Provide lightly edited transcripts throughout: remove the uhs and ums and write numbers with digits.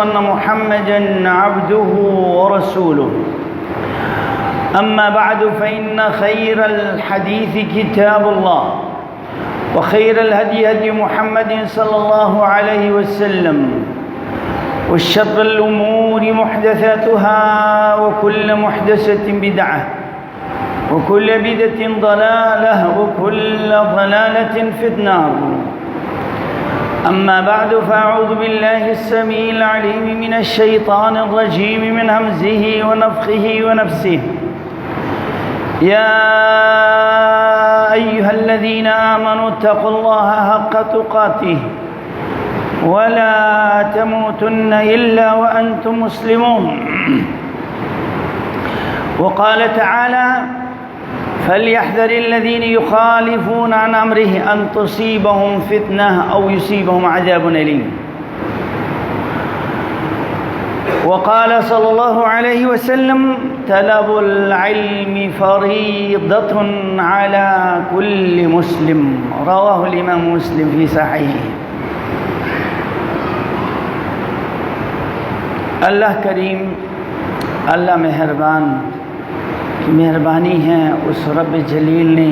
أن محمدًا عبده ورسوله. أما بعد فإن خير الحديث كتاب الله، وخير الهدي هدي محمد صلى الله عليه وسلم، وشر الأمور محدثاتها، وكل محدثة بدعة، وكل بدعة ضلالة، وكل ضلالة في النار. أما بعد فأعوذ بالله السميع العليم من الشيطان الرجيم من همزه ونفخه ونفسه. يا أيها الذين آمنوا اتقوا الله حق تقاته ولا تموتن إلا وأنتم مسلمون. وقال تعالى: فليحذر الذين يخالفون عن أمره أن تصيبهم فتنة أو يصيبهم عذاب أليم. وقال صلى الله عليه وسلم: طلب العلم فريضة على كل مسلم. رواه الإمام مسلم في صحيحه. اللہ کریم، اللہ مہربانی ہے اس رب جلیل نے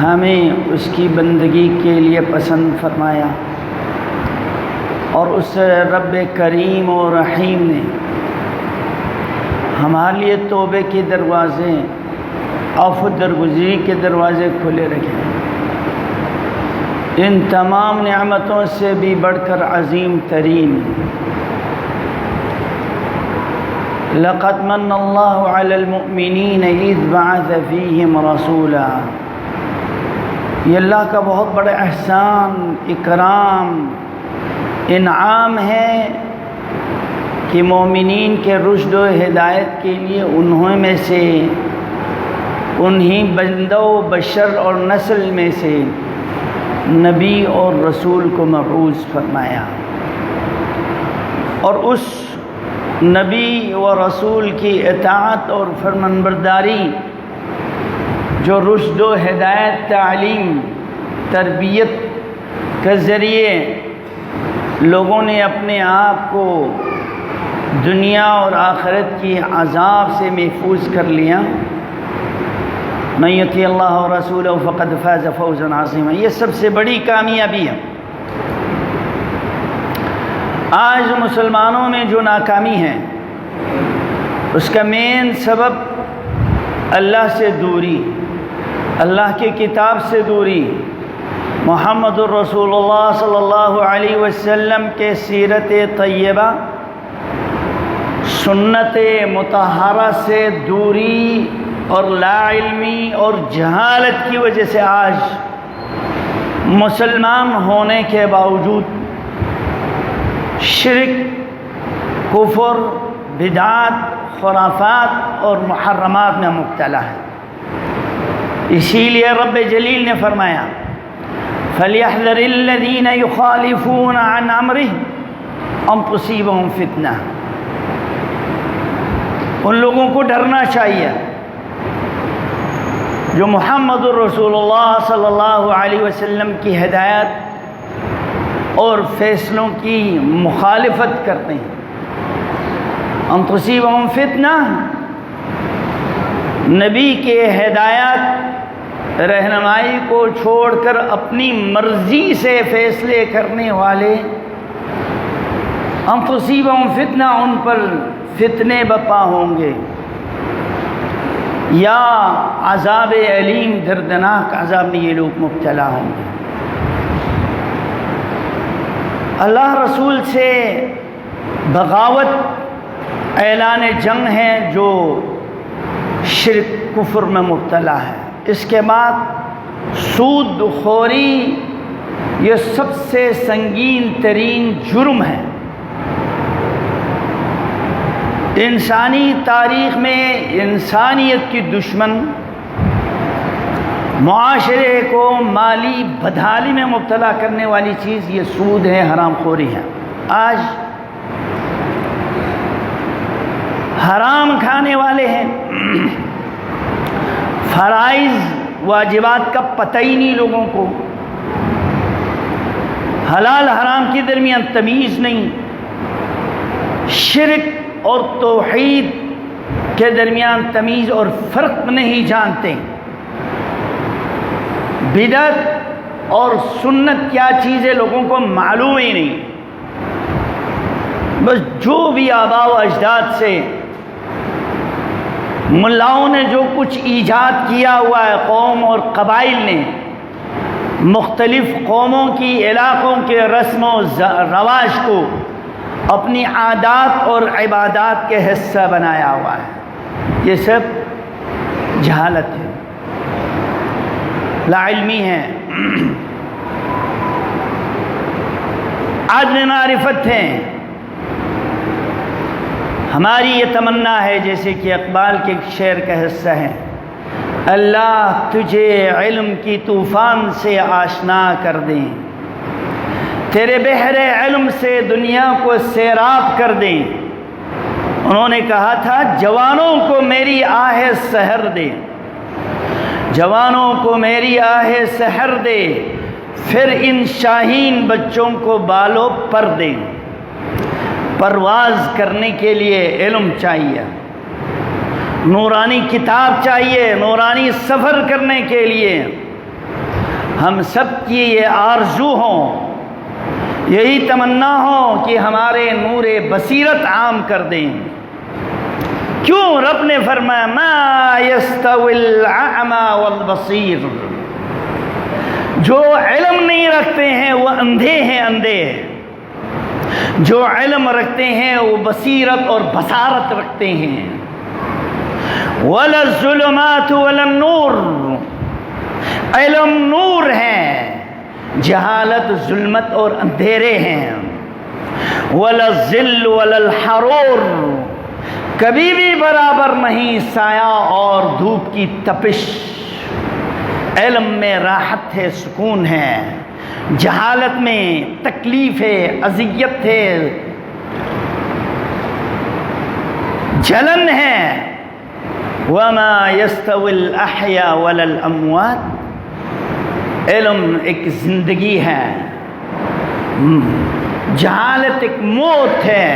ہمیں اس کی بندگی کے لیے پسند فرمایا، اور اس رب کریم و رحیم نے ہمارے لیے توبے کے دروازے، عفو درگزری کے دروازے کھلے رکھے۔ ان تمام نعمتوں سے بھی بڑھ کر عظیم ترین لقد من اللہ علی المؤمنین اذ بعث فیہم رسولا۔ یہ اللہ کا بہت بڑا احسان، اکرام، انعام ہے کہ مومنین کے رشد و ہدایت کے لیے انہی بندہ و بشر اور نسل میں سے نبی اور رسول کو مبعوث فرمایا، اور اس نبی و رسول کی اطاعت اور فرمانبرداری جو رشد و ہدایت، تعلیم، تربیت کے ذریعے لوگوں نے اپنے آپ کو دنیا اور آخرت کی عذاب سے محفوظ کر لیا۔ من یطیع اللہ ورسولہ فقد فاز فوزا عظیما۔ یہ سب سے بڑی کامیابی ہے۔ آج مسلمانوں میں جو ناکامی ہے اس کا مین سبب اللہ سے دوری، اللہ کی کتاب سے دوری، محمد الرسول اللہ صلی اللہ علیہ وسلم کے سیرت طیبہ، سنت مطہرہ سے دوری اور لا علمی اور جہالت کی وجہ سے آج مسلمان ہونے کے باوجود شرک، کفر، بدعات، خرافات اور محرمات میں مبتلا ہے۔ اسی لیے رب جلیل نے فرمایا: فَلْيَحْذَرِ الَّذِينَ يُخَالِفُونَ عَنْ أَمْرِهِ أَن تُصِيبَهُمْ فِتْنَةٌ۔ ان لوگوں کو ڈرنا چاہیے جو محمد الرسول اللہ صلی اللہ علیہ وسلم کی ہدایت اور فیصلوں کی مخالفت کرتے ہیں۔ ان تصیبہم فتنہ، نبی کے ہدایت، رہنمائی کو چھوڑ کر اپنی مرضی سے فیصلے کرنے والے، ان تصیبہم فتنہ، ان پر فتنے بپا ہوں گے، یا عذاب علیم، دردناک عذاب میں یہ لوگ مبتلا ہوں گے۔ اللہ رسول سے بغاوت، اعلان جنگ ہے جو شرک، کفر میں مبتلا ہے۔ اس کے بعد سود خوری، یہ سب سے سنگین ترین جرم ہے۔ انسانی تاریخ میں انسانیت کی دشمن، معاشرے کو مالی بدحالی میں مبتلا کرنے والی چیز یہ سود ہے، حرام خوری ہے۔ آج حرام کھانے والے ہیں، فرائض واجبات کا پتہ ہی نہیں لوگوں کو، حلال حرام کے درمیان تمیز نہیں، شرک اور توحید کے درمیان تمیز اور فرق نہیں جانتے، بدعت اور سنت کیا چیز ہے لوگوں کو معلوم ہی نہیں، بس جو بھی آباء و اجداد سے ملاؤں نے جو کچھ ایجاد کیا ہوا ہے، قوم اور قبائل نے مختلف قوموں کی علاقوں کے رسم و رواج کو اپنی عادات اور عبادات کے حصہ بنایا ہوا ہے، یہ سب جہالت ہے، لا علمی ہے، عدم معرفت ہے۔ ہماری یہ تمنا ہے، جیسے کہ اقبال کے شعر کا حصہ ہے، اللہ تجھے علم کی طوفان سے آشنا کر دیں، تیرے بحر علم سے دنیا کو سیراب کر دیں۔ انہوں نے کہا تھا جوانوں کو میری آہ سحر دے، جوانوں کو میری آہ سحر دے، پھر ان شاہین بچوں کو بالوں پر دیں۔ پرواز کرنے کے لیے علم چاہیے، نورانی کتاب چاہیے، نورانی سفر کرنے کے لیے ہم سب کی یہ آرزو ہوں، یہی تمنا ہو کہ ہمارے نور بصیرت عام کر دیں۔ کیوں رب نے فرمایا ما یستوی الاعمی والبصیر، جو علم نہیں رکھتے ہیں وہ اندھے ہیں، اندھے، جو علم رکھتے ہیں وہ بصیرت اور بصارت رکھتے ہیں۔ ولا الظلمات ولا النور، علم نور ہے، جہالت ظلمت اور اندھیرے ہیں۔ ولا الظل ولا الحرور، کبھی بھی برابر نہیں سایہ اور دھوپ کی تپش۔ علم میں راحت ہے، سکون ہے، جہالت میں تکلیف ہے، اذیت ہے، جلن ہے۔ وما يستوي الاحياء ولا الاموات، علم ایک زندگی ہے، جہالت ایک موت ہے۔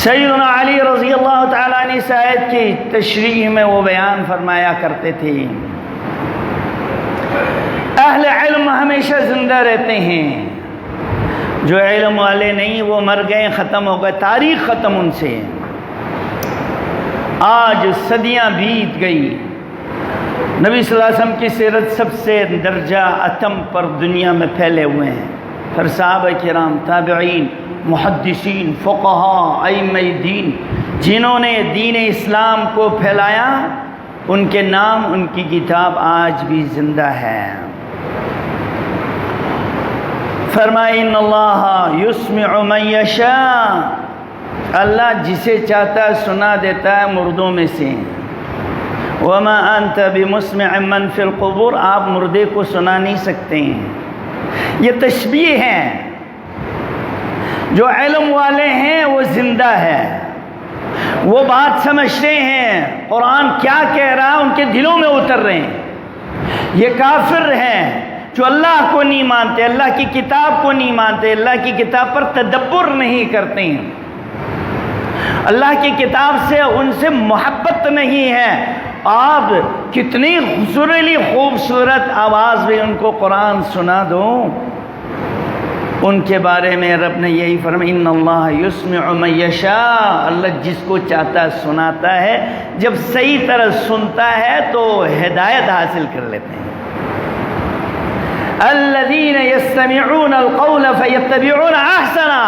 سیدنا علی رضی اللہ تعالیٰ عنہ اس آیت کی تشریح میں وہ بیان فرمایا کرتے تھے، اہل علم ہمیشہ زندہ رہتے ہیں، جو علم والے نہیں وہ مر گئے، ختم ہو گئے، تاریخ ختم ان سے۔ آج صدیاں بیت گئی، نبی صلی اللہ علیہ وسلم کی سیرت سب سے درجہ اتم پر دنیا میں پھیلے ہوئے ہیں، پھر صحابہ کرام، تابعین، محدثین، فقہاء، ائمہ دین، جنہوں نے دین اسلام کو پھیلایا، ان کے نام، ان کی کتاب آج بھی زندہ ہے۔ فرمائے ان اللہ یسمع من یشاء، اللہ جسے چاہتا ہے سنا دیتا ہے مردوں میں سے۔ وما انت بمسمع من فی القبور، آپ مردے کو سنا نہیں سکتے ہیں۔ یہ تشبیہ ہے، جو علم والے ہیں وہ زندہ ہے، وہ بات سمجھتے ہیں، قرآن کیا کہہ رہا ہے ان کے دلوں میں اتر رہے ہیں۔ یہ کافر ہیں جو اللہ کو نہیں مانتے، اللہ کی کتاب کو نہیں مانتے، اللہ کی کتاب پر تدبر نہیں کرتے ہیں، اللہ کی کتاب سے ان سے محبت نہیں ہے۔ آپ کتنی خوبصورت آواز میں ان کو قرآن سنا دو، ان کے بارے میں رب نے یہی فرمایا ان اللہ یسمع من یشاء، اللہ جس کو چاہتا ہے سناتا ہے، جب صحیح طرح سنتا ہے تو ہدایت حاصل کر لیتے ہیں۔ الذین یستمعون القول فیتبعون احسنہ،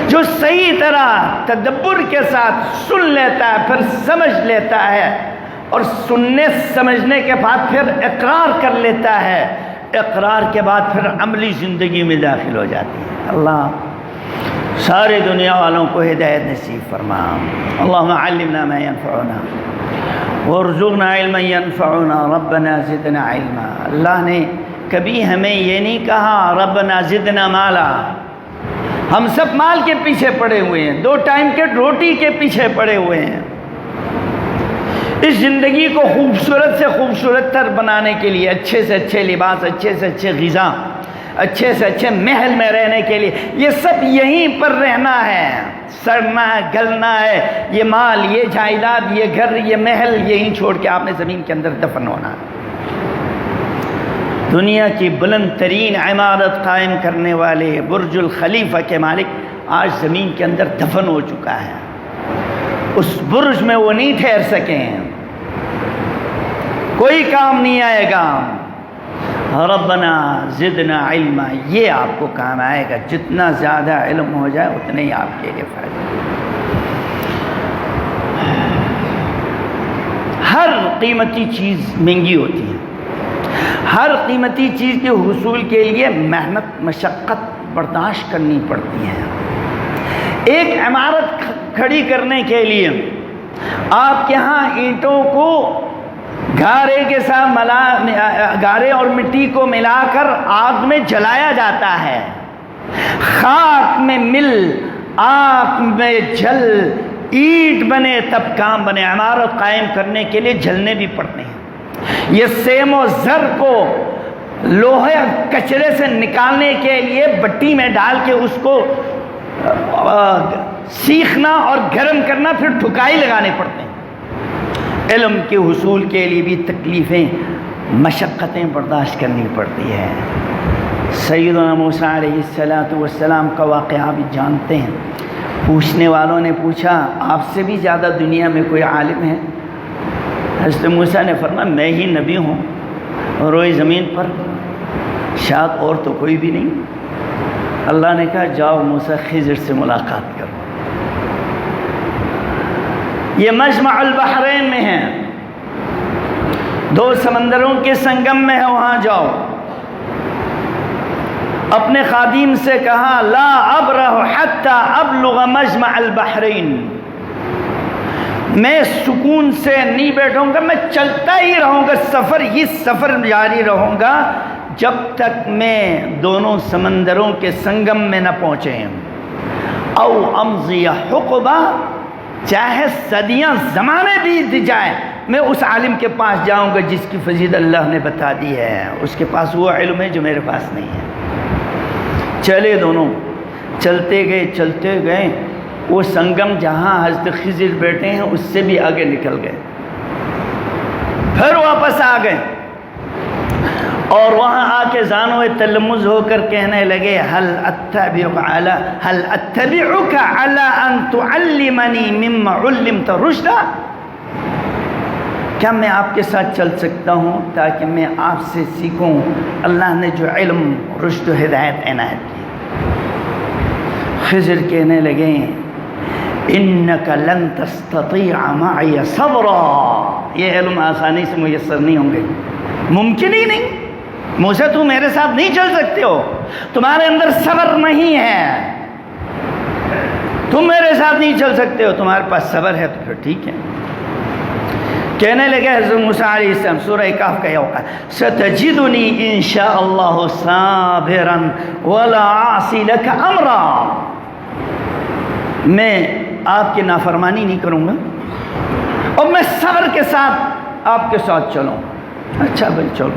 جو صحیح طرح تدبر کے ساتھ سن لیتا ہے، پھر سمجھ لیتا ہے، اور سننے سمجھنے کے بعد پھر اقرار کر لیتا ہے، اقرار کے بعد پھر عملی زندگی میں داخل ہو جاتی ہے۔ اللہ سارے دنیا والوں کو ہدایت نصیب فرما۔ اللہم علمنا ما ينفعنا وارزقنا علما ينفعنا ربنا زدنا علما۔ اللہ نے کبھی ہمیں یہ نہیں کہا ربنا زدنا مالا، ہم سب مال کے پیچھے پڑے ہوئے ہیں، 2 ٹائم کے روٹی کے پیچھے پڑے ہوئے ہیں، اس زندگی کو خوبصورت سے خوبصورت تر بنانے کے لیے، اچھے سے اچھے لباس، اچھے سے اچھے غذا، اچھے سے اچھے محل میں رہنے کے لیے، یہ سب یہیں پر رہنا ہے، سڑنا ہے، گلنا ہے، یہ مال، یہ جائیداد، یہ گھر، یہ محل یہیں چھوڑ کے آپ نے زمین کے اندر دفن ہونا ہے۔ دنیا کی بلند ترین عمارت قائم کرنے والے برج الخلیفہ کے مالک آج زمین کے اندر دفن ہو چکا ہے، اس برج میں وہ نہیں ٹھہر سکیں، کوئی کام نہیں آئے گا۔ ربنا زدنا علما، یہ آپ کو کام آئے گا، جتنا زیادہ علم ہو جائے اتنے ہی آپ کے لیے فائدہ۔ ہر قیمتی چیز مہنگی ہوتی ہے، ہر قیمتی چیز کے حصول کے لیے محنت، مشقت برداشت کرنی پڑتی ہے۔ ایک عمارت کھڑی کرنے کے لیے آپ کے ہاں اینٹوں کو گارے کے ساتھ گارے اور مٹی کو ملا کر آگ میں جلایا جاتا ہے، خاک میں مل، آگ میں جل، اینٹ بنے تب کام بنے۔ عمارت قائم کرنے کے لیے جلنے بھی پڑتے ہیں۔ یہ سیم و زر کو لوہے کچرے سے نکالنے کے لیے بٹی میں ڈال کے اس کو سیخنا اور گرم کرنا، پھر ٹھکائی لگانے پڑتے ہیں۔ علم کے حصول کے لیے بھی تکلیفیں، مشقتیں برداشت کرنی پڑتی ہے۔ سیدنا موسیٰ علیہ السلام کا واقعہ بھی جانتے ہیں۔ پوچھنے والوں نے پوچھا آپ سے بھی زیادہ دنیا میں کوئی عالم ہے؟ حضرت موسیٰ نے فرمایا میں ہی نبی ہوں روئے زمین پر، شاید اور تو کوئی بھی نہیں۔ اللہ نے کہا جاؤ موسیٰ خضر سے ملاقات کرو، یہ مجمع البحرین میں ہے، دو سمندروں کے سنگم میں ہے، وہاں جاؤ۔ اپنے خادم سے کہا لا ابرح حتی ابلغ مجمع البحرین، میں سکون سے نہیں بیٹھوں گا، میں چلتا ہی رہوں گا، سفر جاری رہوں گا جب تک میں دونوں سمندروں کے سنگم میں نہ پہنچے۔ او امضی حقبہ، چاہے صدیاں زمانے بیت جائیں، میں اس عالم کے پاس جاؤں گا جس کی فضیلت اللہ نے بتا دی ہے، اس کے پاس وہ علم ہے جو میرے پاس نہیں ہے۔ چلے دونوں، چلتے گئے، وہ سنگم جہاں حضرت خضر بیٹھے ہیں اس سے بھی آگے نکل گئے، پھر واپس آ گئے اور وہاں آ کے زانوِ تلمذ ہو کر کہنے لگے هل اتبعك على ان تعلمني مما علمت رشدا، کیا میں آپ کے ساتھ چل سکتا ہوں تاکہ میں آپ سے سیکھوں اللہ نے جو علم، رشد و ہدایت عنایت کی۔ خضر کہنے لگے انک لن تستطیع معی صبرا، یہ علم آسانی سے میسر نہیں ہوں گے، ممکن ہی نہیں، موسیٰ تم میرے ساتھ نہیں چل سکتے ہو، تمہارے اندر صبر نہیں ہے، تم میرے ساتھ نہیں چل سکتے ہو، تمہارے پاس صبر ہے تو پھر ٹھیک ہے۔ کہنے لگے حضرت موسیٰ علیہ السلام، سورہ کہف کا یہ ہوگا ستجدنی انشاء اللہ صابرا ولا عاصی لک امرا، میں آپ کی نافرمانی نہیں کروں گا اور میں صبر کے ساتھ آپ کے ساتھ چلوں۔ اچھا بھائی چلو،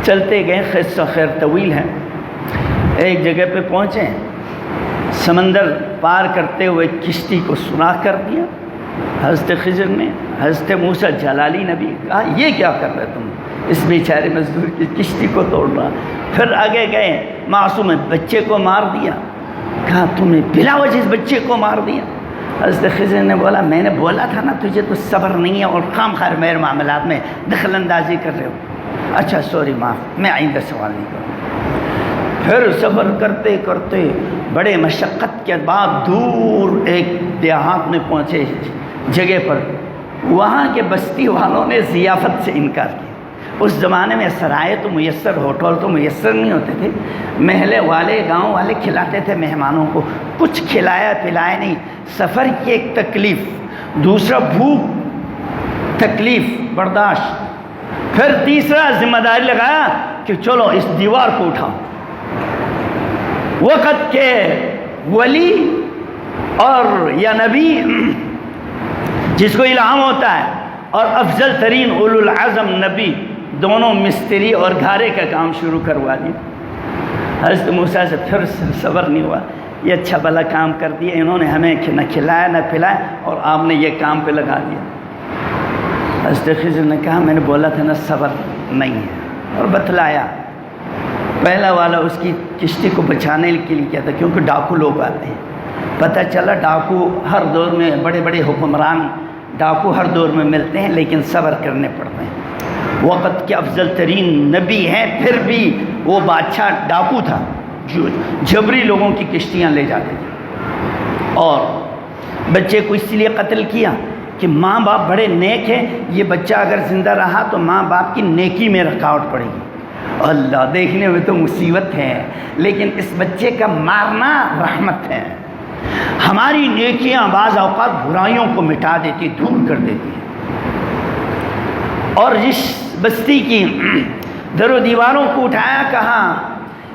چلتے گئے، قصہ خیر طویل ہے۔ ایک جگہ پہ پہنچے، سمندر پار کرتے ہوئے کشتی کو سوراخ کر دیا حضرت خضر نے۔ حضرت موسیٰ جلالی نبی کہا یہ کیا کر رہے تم، اس بیچارے مزدور کی کشتی کو توڑ رہا۔ پھر آگے گئے، معصوم بچے کو مار دیا، کہا تم نے بلا وجہ اس بچے کو مار دیا۔ حضرت خضر نے بولا میں نے بولا تھا نا تجھے تو صبر نہیں ہے اور خام خواہ میرے معاملات میں دخل اندازی کر رہے ہو، اچھا سوری معاف، میں آئندہ سوال نہیں کروں۔ پھر سفر کرتے کرتے بڑے مشقت کے بعد دور ایک دیہات میں پہنچے جگہ پر، وہاں کے بستی والوں نے ضیافت سے انکار کیا۔ اس زمانے میں سرائے تو میسر، ہوٹل تو میسر نہیں ہوتے تھے، محلے والے، گاؤں والے کھلاتے تھے مہمانوں کو، کچھ کھلایا پلایا نہیں۔ سفر کی ایک تکلیف، دوسرا بھوک، تکلیف برداشت، پھر تیسرا ذمہ داری لگایا کہ چلو اس دیوار کو اٹھاؤ۔ وقت کے ولی اور یا نبی جس کو الہام ہوتا ہے اور افضل ترین اولو العزم نبی دونوں مستری اور گھارے کا کام شروع کروا دیا۔ حضرت موسیٰ سے پھر صبر نہیں ہوا، یہ اچھا بھلا کام کر دیا انہوں نے، ہمیں نہ کھلایا نہ پلایا اور آپ نے یہ کام پہ لگا دیا۔ حضرت خضر نے کہا میں نے بولا تھا نا صبر نہیں ہے، اور بتلایا۔ پہلا والا اس کی کشتی کو بچانے کے لیے کیا تھا، کیونکہ ڈاکو لوگ آتے ہیں، پتہ چلا ڈاکو ہر دور میں، بڑے بڑے حکمران ڈاکو ہر دور میں ملتے ہیں لیکن صبر کرنے پڑتے ہیں۔ وقت کے افضل ترین نبی ہیں پھر بھی وہ بادشاہ ڈاکو تھا جو جبری لوگوں کی کشتیاں لے جاتے تھے، اور بچے کو اس لیے قتل کیا کہ ماں باپ بڑے نیک ہیں، یہ بچہ اگر زندہ رہا تو ماں باپ کی نیکی میں رکاوٹ پڑے گی۔ اللہ، دیکھنے میں تو مصیبت ہے لیکن اس بچے کا مارنا رحمت ہے۔ ہماری نیکیاں بعض اوقات برائیوں کو مٹا دیتی، دور کر دیتی ہیں۔ اور جس بستی کی در و دیواروں کو اٹھایا، کہاں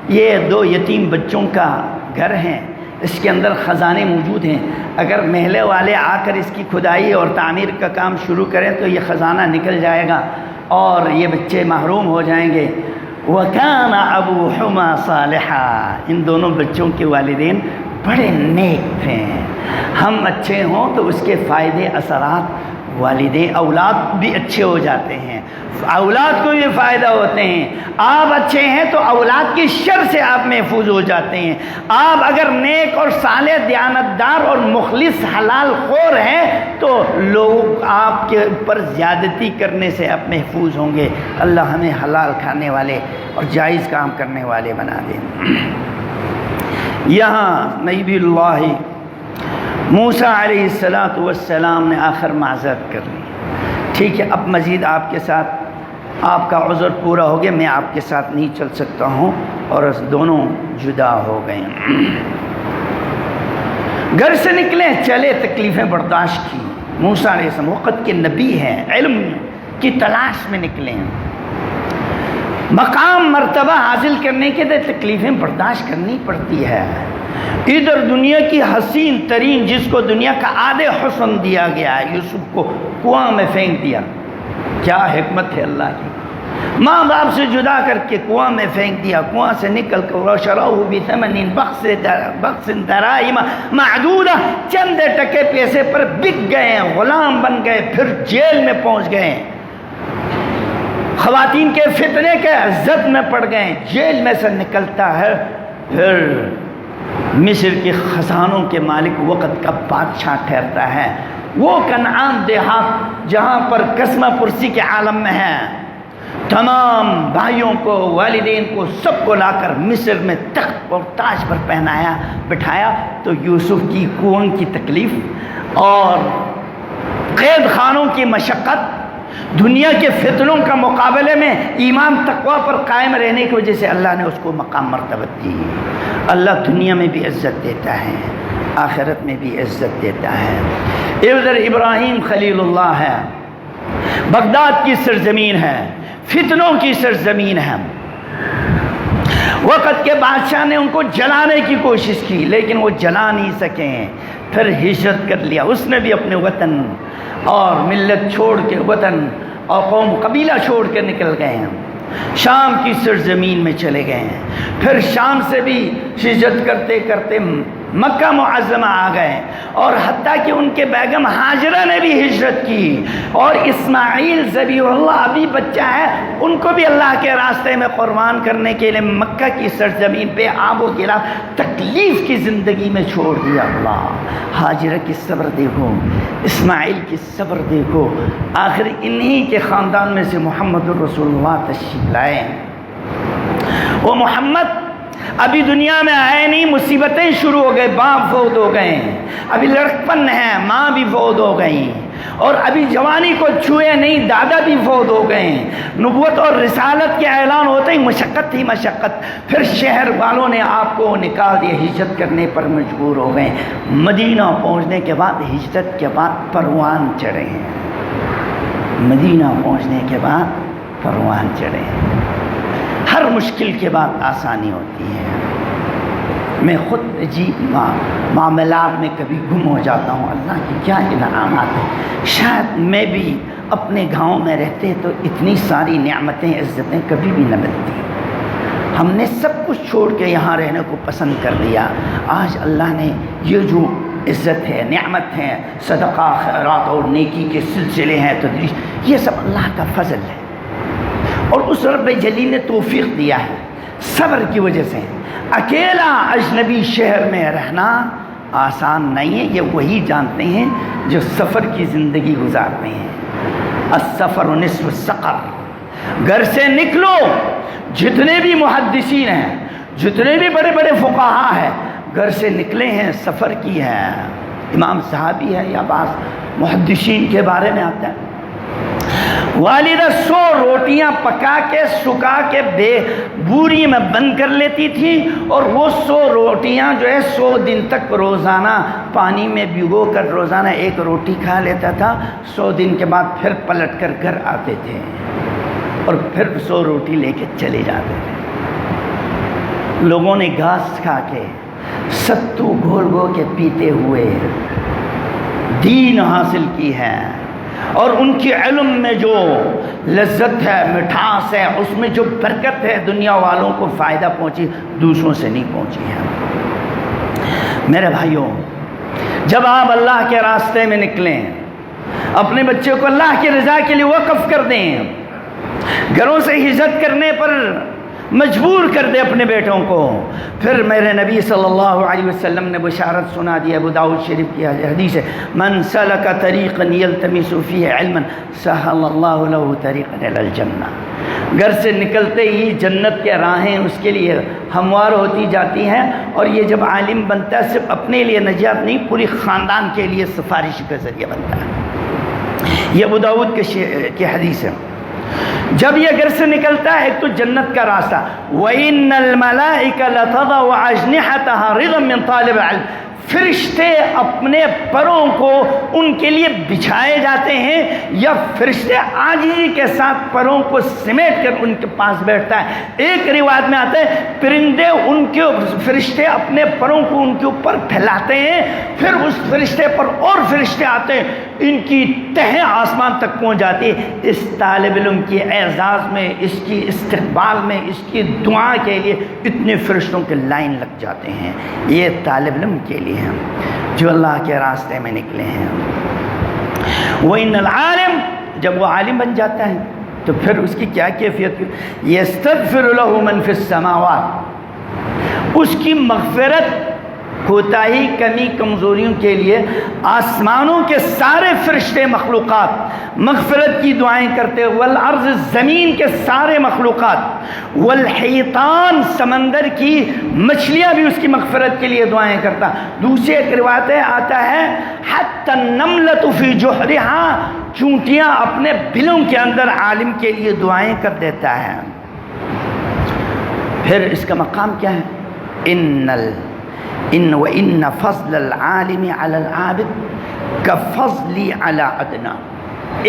یہ 2 یتیم بچوں کا گھر ہے، اس کے اندر خزانے موجود ہیں، اگر محلے والے آ کر اس کی کھدائی اور تعمیر کا کام شروع کریں تو یہ خزانہ نکل جائے گا اور یہ بچے محروم ہو جائیں گے۔ وَكَانَ أَبُوهُمَا صَالِحًا، ان دونوں بچوں کے والدین بڑے نیک تھے۔ ہم اچھے ہوں تو اس کے فائدے اثرات والدین اولاد بھی اچھے ہو جاتے ہیں، اولاد کو بھی فائدہ ہوتے ہیں۔ آپ اچھے ہیں تو اولاد کی شر سے آپ محفوظ ہو جاتے ہیں۔ آپ اگر نیک اور صالح، دیانتدار اور مخلص حلال خور ہیں تو لوگ آپ کے اوپر زیادتی کرنے سے آپ محفوظ ہوں گے۔ اللہ ہمیں حلال کھانے والے اور جائز کام کرنے والے بنا دیں۔ یہاں نبی اللہ موسیٰ علیہ السلام نے آخر معذرت کر لی، ٹھیک ہے اب مزید آپ کے ساتھ آپ کا عذر پورا ہو گیا، میں آپ کے ساتھ نہیں چل سکتا ہوں، اور دونوں جدا ہو گئے۔ گھر سے نکلے، چلے، تکلیفیں برداشت کی۔ موسیٰ علیہ السلام وقت کے نبی ہیں، علم کی تلاش میں نکلے ہیں، مقام مرتبہ حاصل کرنے کے لیے تکلیفیں برداشت کرنی پڑتی ہے۔ ادھر دنیا کی حسین ترین، جس کو دنیا کا آدھے حسن دیا گیا ہے، یوسف کو کنواں میں پھینک دیا، کیا حکمت ہے اللہ کی، ماں باپ سے جدا کر کے کنواں میں پھینک دیا، کنواں سے نکل کر وَشَرَوْهُ بِثَمَنٍ بَخْسٍ دَرَاهِمَ مَعْدُودَةٍ، چند ٹکے پیسے پر بک گئے، غلام بن گئے، پھر جیل میں پہنچ گئے، خواتین کے فتنے کے عزت میں پڑ گئے، جیل میں سے نکلتا ہے، پھر مصر کے خزانوں کے مالک وقت کا بادشاہ ٹھہرتا ہے۔ وہ کنعان دیہات جہاں پر قسمہ پرسی کے عالم میں ہے، تمام بھائیوں کو، والدین کو، سب کو لا کر مصر میں تخت اور تاج پر پہنایا، بٹھایا، تو یوسف کی کنواں کی تکلیف اور قید خانوں کی مشقت، دنیا کے فتنوں کا مقابلے میں ایمان تقوی پر قائم رہنے کی وجہ سے اللہ نے اس کو مقام مرتبت دی۔ اللہ دنیا میں بھی عزت دیتا ہے، آخرت میں بھی عزت دیتا ہے۔ ادھر ابراہیم خلیل اللہ ہے، بغداد کی سرزمین ہے، فتنوں کی سرزمین ہے، وقت کے بادشاہ نے ان کو جلانے کی کوشش کی لیکن وہ جلا نہیں سکے، پھر ہجرت کر لیا، اس نے بھی اپنے وطن اور ملت چھوڑ کے، وطن اور قوم قبیلہ چھوڑ کے نکل گئے ہیں، شام کی سرزمین میں چلے گئے ہیں، پھر شام سے بھی ہجرت کرتے کرتے مکہ معظمہ آ گئے، اور حتیٰ کہ ان کے بیگم ہاجرہ نے بھی ہجرت کی، اور اسماعیل ذبیح اللہ ابھی بچہ ہے، ان کو بھی اللہ کے راستے میں قربان کرنے کے لیے مکہ کی سرزمین پہ آب و گلا تکلیف کی زندگی میں چھوڑ دیا۔ اللہ، ہاجرہ کی صبر دیکھو، اسماعیل کی صبر دیکھو، آخر انہی کے خاندان میں سے محمد الرسول اللہ تشریف لائے۔ وہ محمد ابھی دنیا میں آئے نہیں، مصیبتیں شروع ہو گئے، باپ فوت ہو گئے، ابھی لڑکپن ہے، ماں بھی فوت ہو گئی، اور ابھی جوانی کو چھوئے نہیں، دادا بھی فوت ہو گئے، نبوت اور رسالت کے اعلان ہوتے ہی مشقت ہی مشقت، پھر شہر والوں نے آپ کو نکال دیا، ہجرت کرنے پر مجبور ہو گئے۔ مدینہ پہنچنے کے بعد، ہجرت کے بعد پروان چڑھے ہیں، مدینہ پہنچنے کے بعد پروان چڑھے ہیں۔ ہر مشکل کے بعد آسانی ہوتی ہے، میں خود عجیب معاملات میں کبھی گم ہو جاتا ہوں، اللہ کی کیا انعامات ہیں۔ شاید میں بھی اپنے گاؤں میں رہتے تو اتنی ساری نعمتیں عزتیں کبھی بھی نہ ملتی۔ ہم نے سب کچھ چھوڑ کے یہاں رہنے کو پسند کر لیا۔ آج اللہ نے یہ جو عزت ہے، نعمت ہے، صدقہ خیرات اور نیکی کے سلسلے ہیں، تدریس، یہ سب اللہ کا فضل ہے، اور اس رب جلیل نے توفیق دیا ہے صبر کی وجہ سے۔ اکیلا اجنبی شہر میں رہنا آسان نہیں ہے، یہ وہی جانتے ہیں جو سفر کی زندگی گزارتے ہیں۔ السفر نصف السقر، گھر سے نکلو، جتنے بھی محدثین ہیں، جتنے بھی بڑے بڑے فقہاء ہیں، گھر سے نکلے ہیں، سفر کی ہے۔ امام صحابی ہے یا بعض محدثین کے بارے میں آتا ہے، والدہ 100 روٹیاں پکا کے سکا کے بوری میں بند کر لیتی تھی، اور وہ 100 روٹیاں جو ہے 100 دن تک روزانہ پانی میں بھگو کر روزانہ ایک روٹی کھا لیتا تھا۔ 100 دن کے بعد پھر پلٹ کر گھر آتے تھے اور پھر 100 روٹی لے کے چلے جاتے تھے۔ لوگوں نے گھاس کھا کے ستو گھول گھول کے پیتے ہوئے دین حاصل کی ہے، اور ان کے علم میں جو لذت ہے، مٹھاس ہے، اس میں جو برکت ہے، دنیا والوں کو فائدہ پہنچی، دوسروں سے نہیں پہنچی ہے۔ میرے بھائیوں، جب آپ اللہ کے راستے میں نکلیں، اپنے بچے کو اللہ کی رضا کے لیے وقف کر دیں، گھروں سے ہجرت کرنے پر مجبور کر دے اپنے بیٹوں کو، پھر میرے نبی صلی اللہ علیہ وسلم نے بشارت سنا دی، ابو داؤد شریف کی حدیث ہے، من سلک طریقا یلتمس فیہ علما سہل اللہ لہ طریقا الی الجنہ۔ گھر سے نکلتے ہی جنت کے راہیں اس کے لیے ہموار ہوتی جاتی ہیں، اور یہ جب عالم بنتا ہے صرف اپنے لیے نجات نہیں، پوری خاندان کے لیے سفارش کا ذریعہ بنتا ہے۔ یہ ابو داؤد کی حدیث ہے۔ جب یہ گھر سے نکلتا ہے، ایک تو جنت کا راستہ، وَإِنَّ الْمَلَائِكَ لَتَضَعُ أَجْنِحَتَهَا رِضًا مِّن طَالِبِ الْعِلْمِ، فرشتے اپنے پروں کو ان کے لیے بچھائے جاتے ہیں، یا فرشتے عاجزی کے ساتھ پروں کو سمیٹ کر ان کے پاس بیٹھتا ہے۔ ایک روایت میں آتا ہے پرندے ان کے فرشتے اپنے پروں کو ان کے اوپر پھیلاتے ہیں، پھر اس فرشتے پر اور فرشتے آتے ہیں، ان کی تہیں آسمان تک پہنچ جاتی ہے۔ اس طالب علم کی اعزاز میں، اس کی استقبال میں، اس کی دعا کے لیے اتنے فرشتوں کے لائن لگ جاتے ہیں۔ یہ طالب علم کے لیے ہیں جو اللہ کے راستے میں نکلے ہیں۔ وَإِنَّ الْعَالِمَ، جب وہ عالم بن جاتا ہے تو پھر اس کی کیا کیفیت؟ يَسْتَغْفِرُ لَهُ مَنْ فِي السَّمَاوَاتِ، اس کی مغفرت، کوتاہی، کمی، کمزوریوں کے لیے آسمانوں کے سارے فرشتے مخلوقات مغفرت کی دعائیں کرتے، والارض، زمین کے سارے مخلوقات، والحیطان، سمندر کی مچھلیاں بھی اس کی مغفرت کے لیے دعائیں کرتا۔ دوسری ایک روایت آتا ہے حتی النملۃ فی جحرہا، چونٹیاں اپنے بلوں کے اندر عالم کے لیے دعائیں کر دیتا ہے۔ پھر اس کا مقام کیا ہے؟ وَإِنَّ فَضْلَ الْعَالِمِ عَلَى الْعَابِدِ كَفَضْلِي عَلَى أَدْنَى،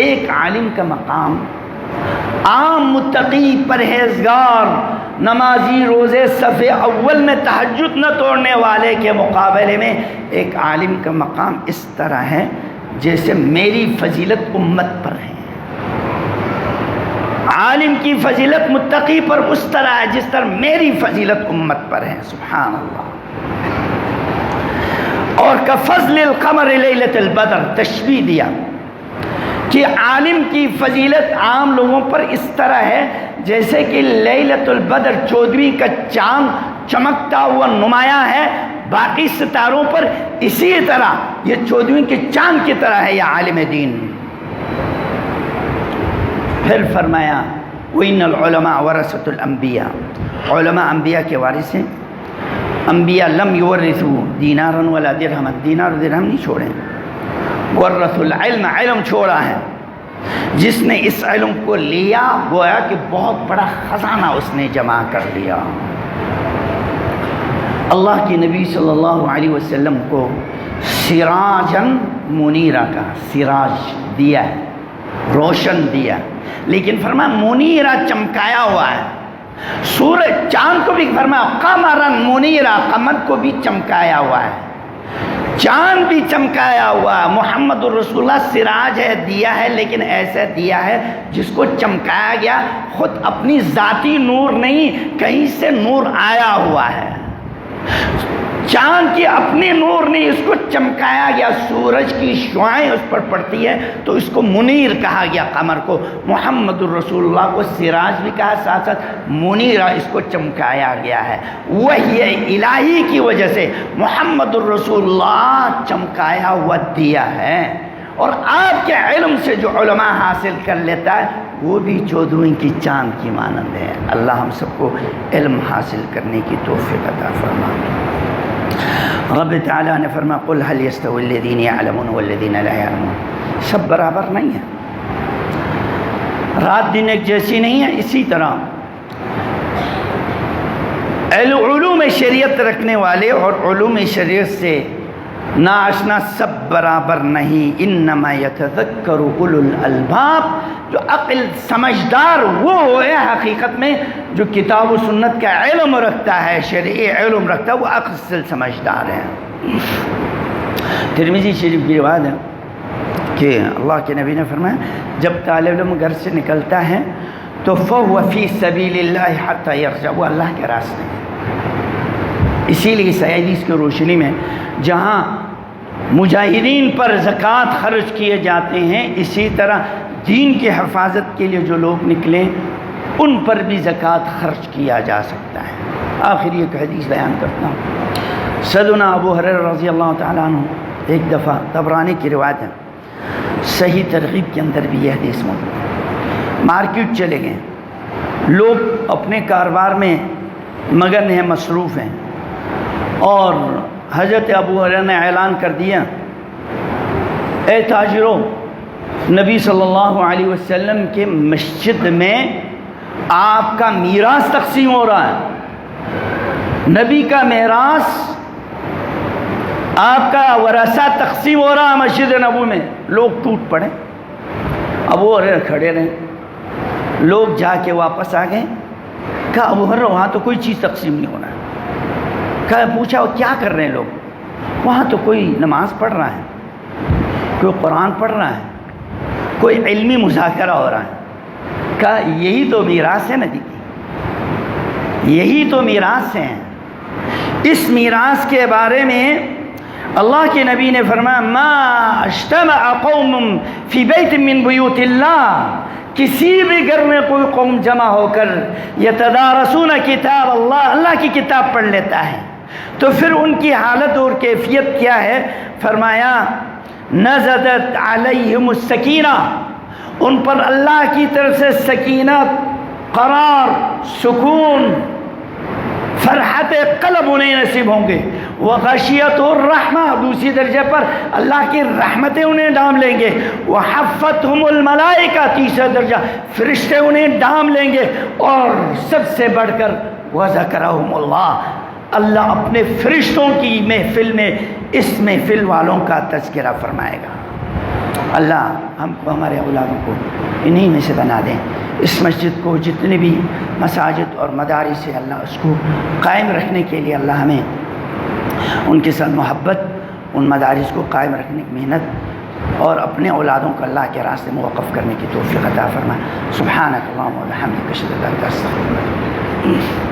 ایک عالم کا مقام عام متقی، پرہیزگار، نمازی، روزے صف اول میں تہجد نہ توڑنے والے کے مقابلے میں ایک عالم کا مقام اس طرح ہے جیسے میری فضیلت امت پر ہے۔ عالم کی فضیلت متقی پر اس طرح ہے جس طرح میری فضیلت امت پر ہے۔ سبحان اللہ۔ اور کفضل القمر لیلۃ البدر، تشبیہ دیا کہ عالم کی فضیلت عام لوگوں پر اس طرح ہے جیسے کہ لیلۃ البدر، 14ویں کا چاند چمکتا ہوا نمایاں ہے باقی ستاروں پر، اسی طرح یہ 14ویں کے چاند کی طرح ہے یہ عالم دین۔ پھر فرمایا وَإِنَّ الْعُلَمَاءَ وَرَثَةُ الْأَنْبِيَاءِ، علماء انبیاء کے وارث ہیں۔ انبیاء لم یورثوا دینارا ولا درہما، دینار و درہم نہیں چھوڑے، ورثوا العلم، علم چھوڑا ہے۔ جس نے اس علم کو لیا گویا کہ بہت بڑا خزانہ اس نے جمع کر لیا۔ اللہ کی نبی صلی اللہ علیہ وسلم کو سراجن منیرہ کا سراج دیا ہے، روشن دیا، لیکن فرمایا منیرہ چمکایا ہوا ہے، سورج چاند کو بھی فرمایا قمرن منیرا، قمر کو بھی چمکایا ہوا ہے، چاند بھی چمکایا ہوا ہے۔ محمد الرسول اللہ سراج ہے، دیا ہے، لیکن ایسا دیا ہے جس کو چمکایا گیا، خود اپنی ذاتی نور نہیں، کہیں سے نور آیا ہوا ہے۔ چاند کی اپنی نور نہیں، اس کو چمکایا گیا، سورج کی شعاعیں اس پر پڑتی ہے تو اس کو منیر کہا گیا، قمر کو۔ محمد الرسول اللہ کو سراج بھی کہا، ساتھ ساتھ منیرہ، اس کو چمکایا گیا ہے۔ وحی الہی کی وجہ سے محمد الرسول اللہ چمکایا ہوا دیا ہے، اور آپ کے علم سے جو علماء حاصل کر لیتا ہے وہ بھی چودھویں کی چاند کی مانند ہے۔ اللہ ہم سب کو علم حاصل کرنے کی توفیق عطا فرمائے۔ رب تعالیٰ نے فرمایا قل هل يستوي الذين يعلمون والذين لا يعلمون، سب برابر نہیں ہے، رات دن ایک جیسی نہیں ہے۔ اسی طرح علوم شریعت رکھنے والے اور علوم شریعت سے ناآشنا سب برابر نہیں۔ انما یتذکر اولو الالباب، جو عقل سمجھدار وہ ہے حقیقت میں جو کتاب و سنت کا علم رکھتا ہے، شرعی علم رکھتا ہے، وہ عقل سے سمجھدار ہے۔ ترمذی شریف کی روایت ہے کہ اللہ کے نبی نے فرمایا جب طالب علم گھر سے نکلتا ہے تو فَهُوَ فِي سَبِيلِ اللَّهِ حَتَّى يَرْجَعُ، وہ اللہ کے راستے میں۔ اسی لیے صحیح حدیث کی روشنی میں جہاں مجاہدین پر زکوٰۃ خرچ کیے جاتے ہیں، اسی طرح دین کی حفاظت کے لیے جو لوگ نکلیں ان پر بھی زکوٰۃ خرچ کیا جا سکتا ہے۔ آخر ایک حدیث بیان کرتا ہوں۔ سیدنا ابو ہریرہ رضی اللہ تعالیٰ عنہ ایک دفعہ، طبرانی کی روایت ہے، صحیح ترغیب کے اندر بھی یہ حدیث موجود ہے، مارکیٹ چلے گئے، لوگ اپنے کاروبار میں مگن ہیں، مصروف ہیں، اور حضرت ابو ہریرہ نے اعلان کر دیا اے تاجروں، نبی صلی اللہ علیہ وسلم کے مسجد میں آپ کا میراث تقسیم ہو رہا ہے، نبی کا میراث، آپ کا ورثہ تقسیم ہو رہا ہے مسجد نبوی میں۔ لوگ ٹوٹ پڑے، ابو ہریرہ کھڑے رہے، لوگ جا کے واپس آ گئے، کہا ابو ہریرہ وہاں تو کوئی چیز تقسیم نہیں ہونا ہے۔ پوچھا کیا کر رہے ہیں لوگ؟ وہاں تو کوئی نماز پڑھ رہا ہے، کوئی قرآن پڑھ رہا ہے، کوئی علمی مذاکرہ ہو رہا ہے۔ کہا یہی تو میراث ہے نبی کی، یہی تو میراث ہے۔ اس میراث کے بارے میں اللہ کے نبی نے فرمایا ما اجتمع قوم فی بیت من بیوت اللہ، کسی بھی گھر میں کوئی قوم جمع ہو کر یتدارسون کتاب اللہ، اللہ کی کتاب پڑھ لیتا ہے تو پھر ان کی حالت اور کیفیت کیا ہے؟ فرمایا نزلت علیہم السکینہ، ان پر اللہ کی طرف سے سکینت، قرار، سکون، فرحت قلب انہیں نصیب ہوں گے۔ وغشیت الرحمہ، دوسری درجے پر اللہ کی رحمتیں انہیں ڈھانپ لیں گے۔ وحفتہم الملائکہ، تیسرا درجہ فرشتے انہیں ڈھانپ لیں گے، اور سب سے بڑھ کر وذکرہم اللہ، اللہ اپنے فرشتوں کی محفل میں اس محفل والوں کا تذکرہ فرمائے گا۔ اللہ ہم کو، ہمارے اولادوں کو انہی میں سے بنا دیں۔ اس مسجد کو، جتنے بھی مساجد اور مدارس سے، اللہ اس کو قائم رکھنے کے لیے اللہ ہمیں ان کے ساتھ محبت، ان مدارس کو قائم رکھنے کی محنت، اور اپنے اولادوں کو اللہ کے راستے میں وقف کرنے کی توفیق عطا فرمائے۔ سبحانک اللہم و بحمدک، اشہد ان لا الہ الا انت، استغفرک۔